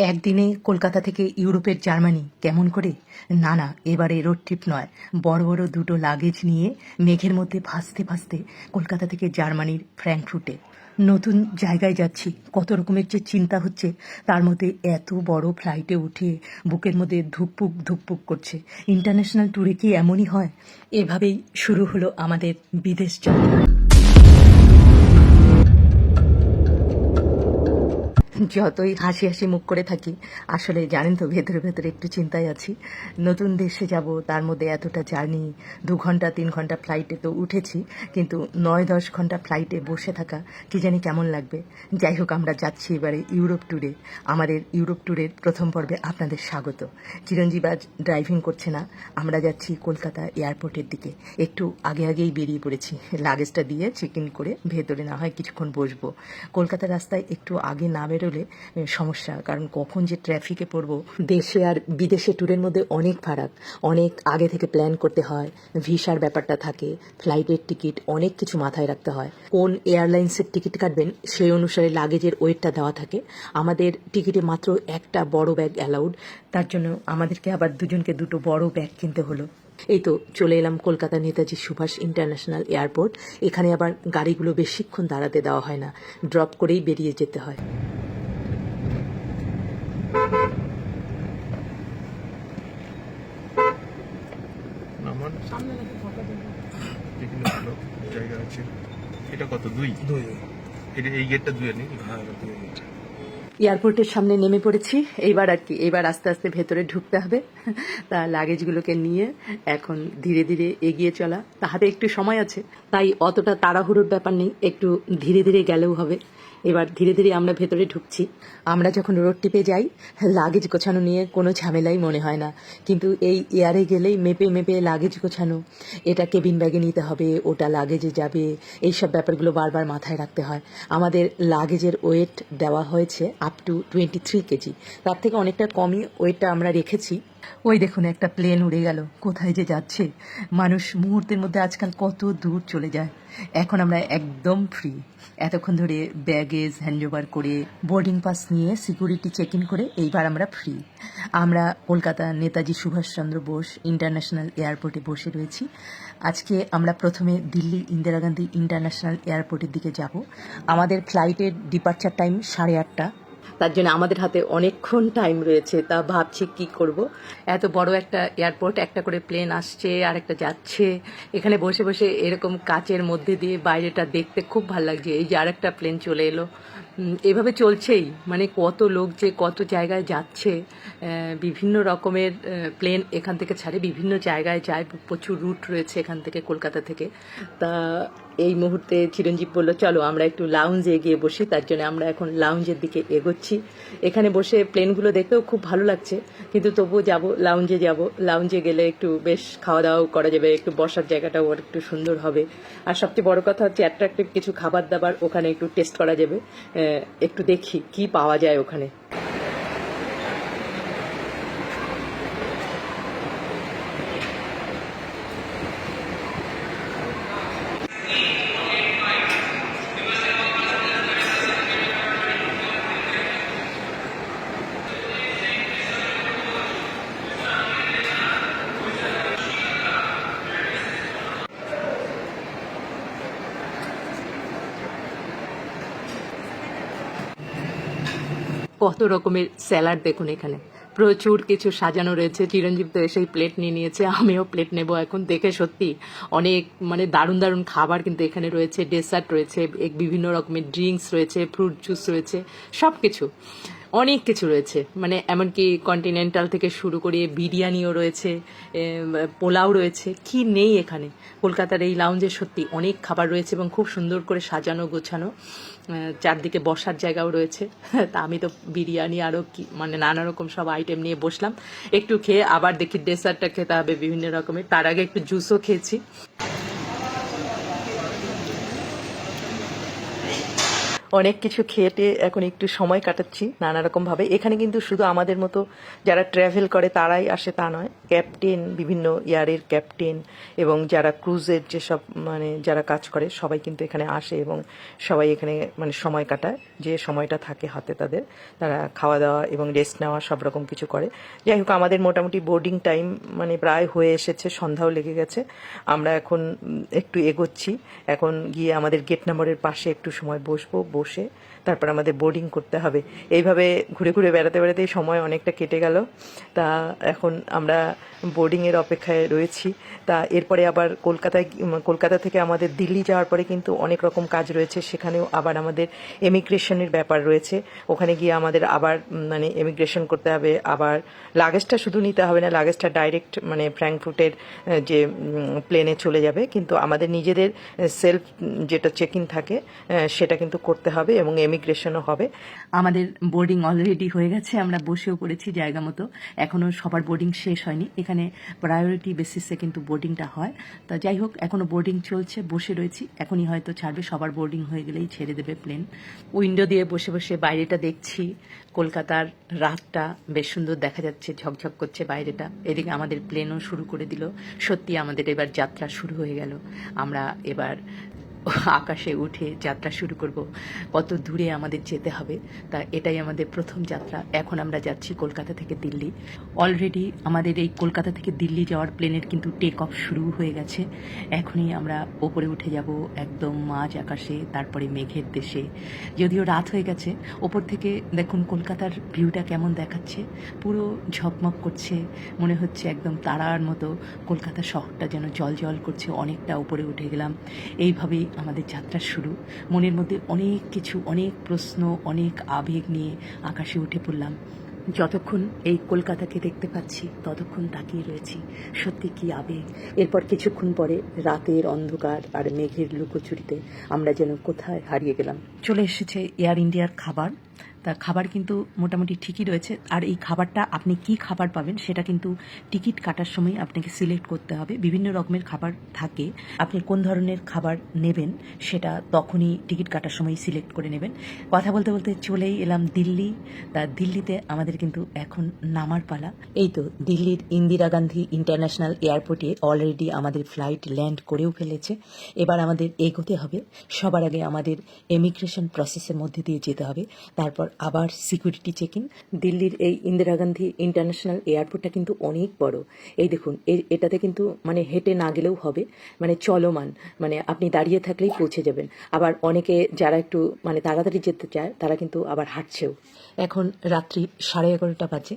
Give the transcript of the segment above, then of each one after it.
একদিনে কলকাতা থেকে ইউরোপের জার্মানি কেমন করে? না না, এবারে রোড ট্রিপ নয়, বড় বড় দুটো লাগেজ নিয়ে মেঘের মধ্যে ভাসতে ভাসতে কলকাতা থেকে জার্মানির ফ্র্যাঙ্কফুর্টে। নতুন জায়গায় যাচ্ছি, কত রকমের যে চিন্তা হচ্ছে, তার মধ্যে এত বড় ফ্লাইটে উঠে বুকের মধ্যে ধুকপুক ধুকপুক করছে। ইন্টারন্যাশনাল ট্যুরে কি এমনই হয়? এভাবেই শুরু হলো আমাদের বিদেশ যাত্রা। যতই হাসি হাসি মুখ করে থাকি, আসলে জানেন তো ভেতরে ভেতরে একটু চিন্তায় আছি। নতুন দেশে যাব, তার মধ্যে এতটা জার্নি, 2 ঘন্টা 3 ঘন্টা ফ্লাইটে তো উঠেছি, কিন্তু 9-10 ঘন্টা ফ্লাইটে বসে থাকা কি জানি কেমন লাগবে। যাই হোক, আমরা যাচ্ছি এবারে ইউরোপ ট্যুরে। আমাদের ইউরোপ ট্যুরের প্রথম পর্বে আপনাদের স্বাগত। চিরঞ্জীব আজ ড্রাইভিং করছে না, আমরা যাচ্ছি কলকাতা এয়ারপোর্টের দিকে। একটু আগে আগেই বেরিয়ে পড়েছি, লাগেজটা দিয়ে চেক ইন করে ভেতরে না হয় কিছুক্ষণ বসবো। কলকাতার রাস্তায় একটু আগে না বেরোলে সমস্যা, কারণ কখন যে ট্রাফিকে পড়বো। দেশে আর বিদেশে ট্যুরের মধ্যে অনেক ফারাক, অনেক আগে থেকে প্ল্যান করতে হয়, ভিসার ব্যাপারটা থাকে, ফ্লাইটের টিকিট, অনেক কিছু মাথায় রাখতে হয়। কোন এয়ারলাইন্সের টিকিট কাটবেন সেই অনুসারে লাগেজের ওয়েটটা দেওয়া থাকে। আমাদের টিকিটে মাত্র একটা বড় ব্যাগ অ্যালাউড, তার জন্য আমাদেরকে আবার দুজনকে দুটো বড় ব্যাগ কিনতে হলো। এই তো চলে এলাম কলকাতা নেতাজি সুভাষ ইন্টারন্যাশনাল এয়ারপোর্ট। এখানে আবার গাড়িগুলো বেশিক্ষণ দাঁড়াতে দেওয়া হয় না, ড্রপ করেই বেরিয়ে যেতে হয়। আমার সামনে নাকি ফাঁকা জায়গা, যেখানে ভালো জায়গা আছে। এটা কত? দুই এটা এই গেটটা দুই নাকি? হ্যাঁ, এটা দুই গেট। এয়ারপোর্টের সামনে নেমে পড়েছি। এইবার আর কি, এবার আস্তে আস্তে ভেতরে ঢুকতে হবে। তা লাগেজগুলোকে নিয়ে এখন ধীরে ধীরে এগিয়ে চলা, তাহাতে একটু সময় আছে, তাই অতটা তাড়াহুড়োর ব্যাপার নেই, একটু ধীরে ধীরে গেলেও হবে। এবার ধীরে ধীরে আমরা ভেতরে ঢুকছি। আমরা যখন রোড ট্রিপে যাই, লাগেজ গোছানো নিয়ে কোনো ঝামেলাই মনে হয় না, কিন্তু এই এয়ারে গেলেই মেপে মেপে লাগেজ গোছানো, এটা কেবিন ব্যাগে নিতে হবে, ওটা লাগেজে যাবে, এইসব ব্যাপারগুলো বারবার মাথায় রাখতে হয়। আমাদের লাগেজের ওয়েট দেওয়া হয়েছে আপ টু 23 কেজি, তার থেকে অনেকটা কমই ওয়েটটা আমরা রেখেছি। ওই দেখুন, একটা প্লেন উড়ে গেল, কোথায় যে যাচ্ছে। মানুষ মুহূর্তের মধ্যে আজকাল কত দূর চলে যায়। এখন আমরা একদম ফ্রি। এতক্ষণ ধরে ব্যাগেজ হ্যান্ডওভার করে, বোর্ডিং পাস নিয়ে, সিকিউরিটি চেক ইন করে এইবার আমরা ফ্রি। আমরা কলকাতা নেতাজি সুভাষচন্দ্র বোস ইন্টারন্যাশনাল এয়ারপোর্টে বসে রয়েছি। আজকে আমরা প্রথমে দিল্লি ইন্দিরা গান্ধী ইন্টারন্যাশনাল এয়ারপোর্টের দিকে যাব। আমাদের ফ্লাইটের ডিপার্চার টাইম 8:30, তার জন্য আমাদের হাতে অনেকক্ষণ টাইম রয়েছে। তা ভাবছি কি করব। এত বড় একটা এয়ারপোর্ট, একটা করে প্লেন আসছে আর একটা যাচ্ছে, এখানে বসে বসে এরকম কাচের মধ্যে দিয়ে বাইরেটা দেখতে খুব ভালো লাগছে। এই যে আরেকটা প্লেন চলে এলো, এভাবে চলছেই, মানে কত লোক যে কত জায়গায় যাচ্ছে। বিভিন্ন রকমের প্লেন এখান থেকে ছাড়ে, বিভিন্ন জায়গায় যায়, প্রচুর রুট রয়েছে এখান থেকে, কলকাতা থেকে। তা এই মুহূর্তে চিরঞ্জীব বলল চলো আমরা একটু লাউঞ্জে এগিয়ে বসি, তার জন্য আমরা এখন লাউঞ্জের দিকে এগোচ্ছি। এখানে বসে প্লেনগুলো দেখতেও খুব ভালো লাগছে, কিন্তু তবুও যাব, লাউঞ্জে যাব। লাউঞ্জে গেলে একটু বেশ খাওয়া দাওয়াও করা যাবে, একটু বসার জায়গাটাও একটু সুন্দর হবে, আর সবচেয়ে বড় কথা হচ্ছে অ্যাট্রাকটিভ কিছু খাবার দাবার ওখানে একটু টেস্ট করা যাবে। একটু দেখি কি পাওয়া যায় ওখানে। কত রকমের স্যালাড দেখুন এখানে, প্রচুর কিছু সাজানো রয়েছে। চিরঞ্জীব তো এসেই প্লেট নিয়ে নিয়েছে, আমিও প্লেট নেব এখন। দেখে সত্যি অনেক মানে দারুণ দারুণ খাবার কিন্তু এখানে রয়েছে, ডেসার্ট রয়েছে, বিভিন্ন রকমের ড্রিঙ্কস রয়েছে, ফ্রুট জুস রয়েছে, সব কিছু অনেক কিছু রয়েছে। মানে এমনকি কন্টিনেন্টাল থেকে শুরু করে বিরিয়ানিও রয়েছে, পোলাও রয়েছে, কি নেই এখানে। কলকাতার এই লাউঞ্জে সত্যি অনেক খাবার রয়েছে এবং খুব সুন্দর করে সাজানো গোছানো, চারদিকে বসার জায়গাও রয়েছে। তা আমি তো বিরিয়ানি আরও কি মানে নানা রকম সব আইটেম নিয়ে বসলাম, একটু খেয়ে আবার দেখি ডেসার্টটা খেতে হবে বিভিন্ন রকমের। তার আগে একটু জুসও খেয়েছি। অনেক কিছু খেটে এখন একটু সময় কাটাচ্ছি নানা রকম ভাবে। এখানে কিন্তু শুধু আমাদের মতো যারা ট্রাভেল করে তারাই আসে তা নয়, ক্যাপ্টেন, বিভিন্ন ইয়ারের ক্যাপ্টেন এবং যারা ক্রুজের যেসব মানে যারা কাজ করে সবাই কিন্তু এখানে আসে এবং সবাই এখানে মানে সময় কাটায়, যে সময়টা থাকে হাতে তাদের, তারা খাওয়া দাওয়া এবং রেস্ট নেওয়া সব রকম কিছু করে। যাই হোক, আমাদের মোটামুটি বোর্ডিং টাইম মানে প্রায় হয়ে এসেছে, সন্ধ্যাও লেগে গেছে। আমরা এখন একটু এগোচ্ছি, এখন গিয়ে আমাদের গেট নম্বরের পাশে একটু সময় বসে তারপর আমাদের বোর্ডিং করতে হবে। এইভাবে ঘুরে ঘুরে বেড়াতে বেড়াতেই সময় অনেকটা কেটে গেল। তা এখন আমরা বোর্ডিংয়ের অপেক্ষায় রয়েছি। তা এরপরে আবার কলকাতা থেকে আমাদের দিল্লি যাওয়ার পরে কিন্তু অনেক রকম কাজ রয়েছে, সেখানেও আবার আমাদের এমিগ্রেশনের ব্যাপার রয়েছে। ওখানে গিয়ে আমাদের আবার মানে এমিগ্রেশন করতে হবে, আবার লাগেজটা শুধু নিতে হবে না, লাগেজটা ডাইরেক্ট মানে ফ্র্যাঙ্কফুর্টের যে প্লেনে চলে যাবে, কিন্তু আমাদের নিজেদের সেলফ যেটা চেক ইন থাকে সেটা কিন্তু করতে হবে এবং এমিগ্রেশনও হবে। আমাদের বোর্ডিং অলরেডি হয়ে গেছে, আমরা বসেও পড়েছি জায়গা মতো। এখনো সবার বোর্ডিং শেষ হয়নি, এখানে প্রায়োরিটি বেসিসে কিন্তু বোর্ডিংটা হয়। তা যাই হোক, এখনো বোর্ডিং চলছে, বসে রয়েছি, এখনই হয়তো ছাড়বে, সবার বোর্ডিং হয়ে গেলেই ছেড়ে দেবে প্লেন। উইন্ডো দিয়ে বসে বসে বাইরেটা দেখছি, কলকাতার রাতটা বেশ সুন্দর দেখা যাচ্ছে, ঝকঝক করছে বাইরেটা। এদিকে আমাদের প্লেনও শুরু করে দিল। সত্যি আমাদের এবার যাত্রা শুরু হয়ে গেল, আমরা এবার আকাশে উঠে যাত্রা শুরু করব। কত দূরে আমাদের যেতে হবে, তা এটাই আমাদের প্রথম যাত্রা। এখন আমরা যাচ্ছি কলকাতা থেকে দিল্লি। অলরেডি আমাদের এই কলকাতা থেকে দিল্লি যাওয়ার প্লেনের কিন্তু টেক অফ শুরু হয়ে গেছে। এখনই আমরা ওপরে উঠে যাব একদম মাঝ আকাশে, তারপরে মেঘের দেশে। যদিও রাত হয়ে গেছে, ওপর থেকে দেখুন কলকাতার ভিউটা কেমন দেখাচ্ছে, পুরো ঝকমক করছে, মনে হচ্ছে একদম তারার মতো কলকাতা শহরটা যেন জল জল করছে। অনেকটা উপরে উঠে গেলাম, এইভাবেই আমাদের যাত্রা শুরু। মনের মধ্যে অনেক কিছু, অনেক প্রশ্ন, অনেক আবেগ নিয়ে আকাশে উঠে পড়লাম। যতক্ষণ এই কলকাতাকে দেখতে পাচ্ছি ততক্ষণ তাকিয়ে রয়েছি, সত্যি কি আবেগ। এরপর কিছুক্ষণ পরে রাতের অন্ধকার আর মেঘের লুকোচুরিতে আমরা যেন কোথায় হারিয়ে গেলাম। চলে এসেছে এয়ার ইন্ডিয়ার খাবার। তা খাবার কিন্তু মোটামুটি ঠিকই রয়েছে, আর এই খাবারটা আপনি কি খাবার পাবেন সেটা কিন্তু টিকিট কাটার সময় আপনাকে সিলেক্ট করতে হবে। বিভিন্ন রকমের খাবার থাকে, আপনি কোন ধরনের খাবার নেবেন সেটা তখনই টিকিট কাটার সময় সিলেক্ট করে নেবেন। কথা বলতে বলতে চলেই এলাম দিল্লি। তা দিল্লিতে আমাদের কিন্তু এখন নামার পালা। এই তো দিল্লির ইন্দিরা গান্ধী ইন্টারন্যাশনাল এয়ারপোর্টে অলরেডি আমাদের ফ্লাইট ল্যান্ড করেও ফেলেছে। এবার আমাদের এগোতে হবে। সবার আগে আমাদের এমিগ্রেশন প্রসেসের মধ্যে দিয়ে যেতে হবে, তারপর আবার সিকিউরিটি চেক ইন। দিল্লির এই ইন্দিরা গান্ধী ইন্টারন্যাশনাল এয়ারপোর্টটা কিন্তু অনেক বড়। এই দেখুন, এটাতে কিন্তু মানে হেঁটে না গেলেও হবে, মানে চলমান, মানে আপনি দাঁড়িয়ে থাকলেই পৌঁছে যাবেন। আবার অনেকে যারা একটু মানে তাড়াতাড়ি যেতে চায় তারা কিন্তু আবার হাঁটছেও। এখন রাত্রি 11:30 বাজে,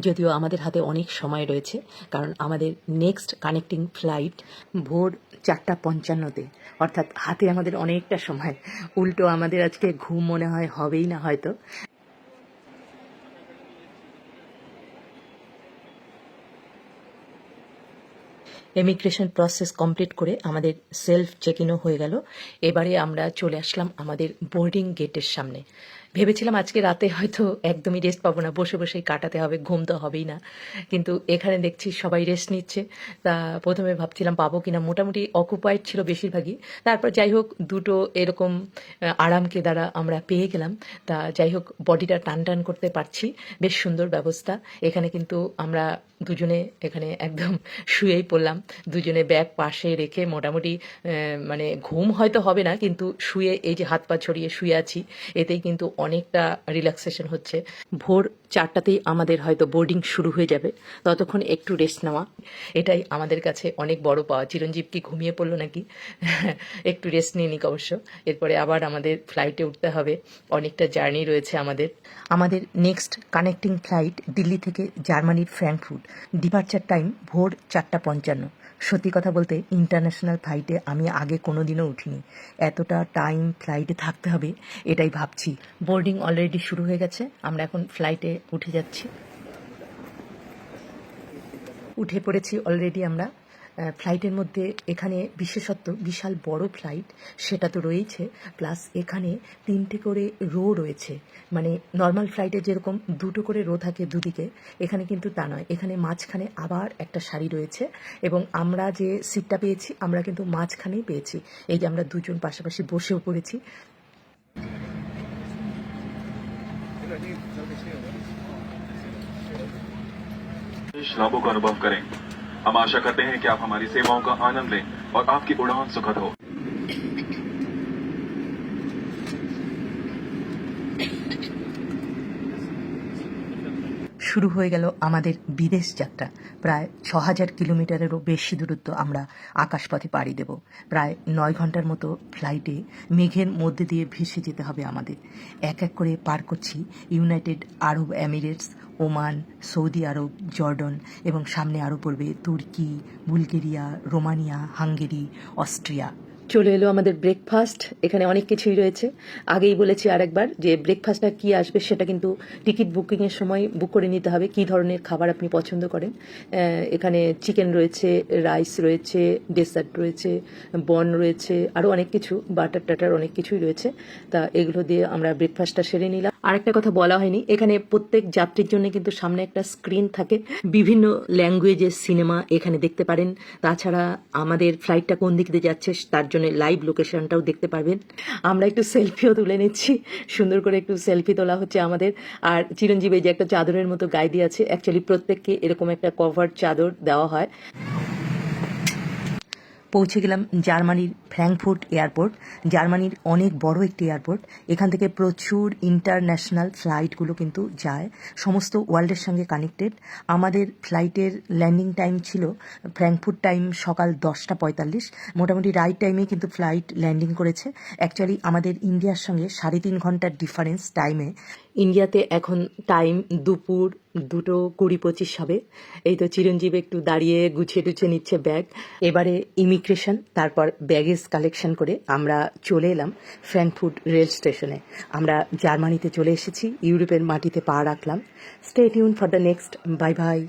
যদিও আমাদের হাতে অনেক সময় রয়েছে, কারণ আমাদের নেক্সট কানেক্টিং ফ্লাইট ভোর 4:55-তে, অর্থাৎ হাতে আমাদের অনেকটা সময়। উল্টো আমাদের আজকে ঘুম মনে হয় হবেই না হয়তো। এমিগ্রেশন প্রসেস কমপ্লিট করে আমাদের সেলফ চেক ইনও হয়ে গেল। এবারে আমরা চলে আসলাম আমাদের বোর্ডিং গেটের সামনে। ভেবেছিলাম আজকে রাতে হয়তো একদমই রেস্ট পাবো না, বসে বসেই কাটাতে হবে, ঘুম তো হবেই না, কিন্তু এখানে দেখছি সবাই রেস্ট নিচ্ছে। তা প্রথমে ভাবছিলাম পাবো কিনা, মোটামুটি অকুপাইড ছিল বেশিরভাগই। তারপর যাই হোক দুটো এরকম আরামকে দ্বারা আমরা পেয়ে গেলাম। তা যাই হোক বডিটা টান টান করতে পারছি, বেশ সুন্দর ব্যবস্থা। এখানে কিন্তু আমরা দুজনে এখানে একদম শুয়েই পড়লাম, দুজনে ব্যাগ পাশে রেখে মোটামুটি মানে ঘুম হয়তো হবে না, কিন্তু শুয়ে এই যে হাত পা ছড়িয়ে শুয়ে আছি, এতেই কিন্তু অনেকটা রিল্যাক্সেশন হচ্ছে। ভোর 4টাতেই আমাদের হয়তো বোর্ডিং শুরু হয়ে যাবে, ততক্ষণ একটু রেস্ট নেওয়া, এটাই আমাদের কাছে অনেক বড় পাওয়া। চিরঞ্জীব কি ঘুমিয়ে পড়লো নাকি? একটু রেস্ট নিয়ে নিক অবশ্য। এরপরে আবার আমাদের ফ্লাইটে উঠতে হবে, অনেকটা জার্নি রয়েছে আমাদের। আমাদের নেক্সট কানেক্টিং ফ্লাইট দিল্লি থেকে জার্মানির ফ্র্যাঙ্কফুর্ট, ডিপার্চার টাইম ভোর 4:55। সত্যি কথা বলতে ইন্টারন্যাশনাল ফ্লাইটে আমি আগে কোনো দিনও উঠিনি, এতটা টাইম ফ্লাইটে থাকতে হবে এটাই ভাবছি। বোর্ডিং অলরেডি শুরু হয়ে গেছে, আমরা এখন ফ্লাইটে উঠে যাচ্ছি। উঠে পড়েছি অলরেডি আমরা ফ্লাইটের মধ্যে। এখানে বিশেষত্ব বিশাল বড় ফ্লাইট সেটা তো রয়েছে, প্লাস এখানে 3টে করে রো রয়েছে। মানে নর্মাল ফ্লাইটে যেরকম 2টো করে রো থাকে দুদিকে, এখানে কিন্তু তা নয়, এখানে মাঝখানে আবার একটা সারি রয়েছে। এবং আমরা যে সিটটা পেয়েছি আমরা কিন্তু মাঝখানেই পেয়েছি, এই যে আমরা দুজন পাশাপাশি বসেও পড়েছি। लाभों का अनुभव करें। हम आशा करते हैं कि आप हमारी सेवाओं का आनंद लें और आपकी उड़ान सुखद हो। শুরু হয়ে গেল আমাদের বিদেশ যাত্রা। প্রায় ৬,০০০ কিলোমিটারেরও বেশি দূরত্ব আমরা আকাশপথে পাড়ি দেব। প্রায় ৯ ঘন্টার মতো ফ্লাইটে মেঘের মধ্যে দিয়ে ভেসে যেতে হবে আমাদের। এক এক করে পার করছি United Arab Emirates, Oman, Saudi Arab, Jordan এবং সামনে আরও পড়বে তুর্কি, বুলগেরিয়া, রোমানিয়া, হাঙ্গেরি, অস্ট্রিয়া। চলে এলো আমাদের ব্রেকফাস্ট। এখানে অনেক কিছুই রয়েছে। আগেই বলেছি আরেকবার যে ব্রেকফাস্টটা কি আসবে সেটা কিন্তু টিকিট বুকিংয়ের সময় বুক করে নিতে হবে, কী ধরনের খাবার আপনি পছন্দ করেন। এখানে চিকেন রয়েছে, রাইস রয়েছে, ডেসার্ট রয়েছে, বন রয়েছে, আরও অনেক কিছু, বাটার টাটার অনেক কিছুই রয়েছে। তা এগুলো দিয়ে আমরা ব্রেকফাস্টটা সেরে নিলাম। আরেকটা কথা বলা হয়নি, এখানে প্রত্যেক যাত্রীর জন্য কিন্তু সামনে একটা স্ক্রিন থাকে, বিভিন্ন ল্যাঙ্গুয়েজের সিনেমা এখানে দেখতে পারেন। তাছাড়া আমাদের ফ্লাইটটা কোন দিক দিয়ে যাচ্ছে তার জন্য লাইভ লোকেশনটাও দেখতে পারবেন। আমরা একটু সেলফিও তুলে নিচ্ছি, সুন্দর করে একটু সেলফি তোলা হচ্ছে আমাদের। আর চিরঞ্জীব এই যে একটা চাদরের মতো গায়ে দিয়ে আছে, অ্যাকচুয়ালি প্রত্যেককে এরকম একটা কভার চাদর দেওয়া হয়। পৌঁছে গেলাম জার্মানির ফ্র্যাঙ্কফুর্ট এয়ারপোর্ট। জার্মানির অনেক বড় একটি এয়ারপোর্ট। এখান থেকে প্রচুর ইন্টারন্যাশনাল ফ্লাইটগুলো কিন্তু যায়, সমস্ত ওয়ার্ল্ডের সঙ্গে কানেক্টেড। আমাদের ফ্লাইটের ল্যান্ডিং টাইম ছিল ফ্র্যাঙ্কফুর্ট টাইম সকাল 10:45। মোটামুটি রাইট টাইমে কিন্তু ফ্লাইট ল্যান্ডিং করেছে। অ্যাকচুয়ালি আমাদের ইন্ডিয়ার সঙ্গে 3.5 ঘন্টার ডিফারেন্স টাইমে। ইন্ডিয়াতে এখন টাইম দুপুর 2:20-25 হবে। এই তো চিরঞ্জীব একটু দাঁড়িয়ে গুছিয়ে টুছিয়ে নিচ্ছে ব্যাগ। এবারে ইমিগ্রেশন, তারপর ব্যাগেজ কালেকশন করে আমরা চলে এলাম ফ্র্যাঙ্কফুর্ট রেল স্টেশনে। আমরা জার্মানিতে চলে এসেছি, ইউরোপের মাটিতে পা রাখলাম। Stay tune for the next. Bye bye.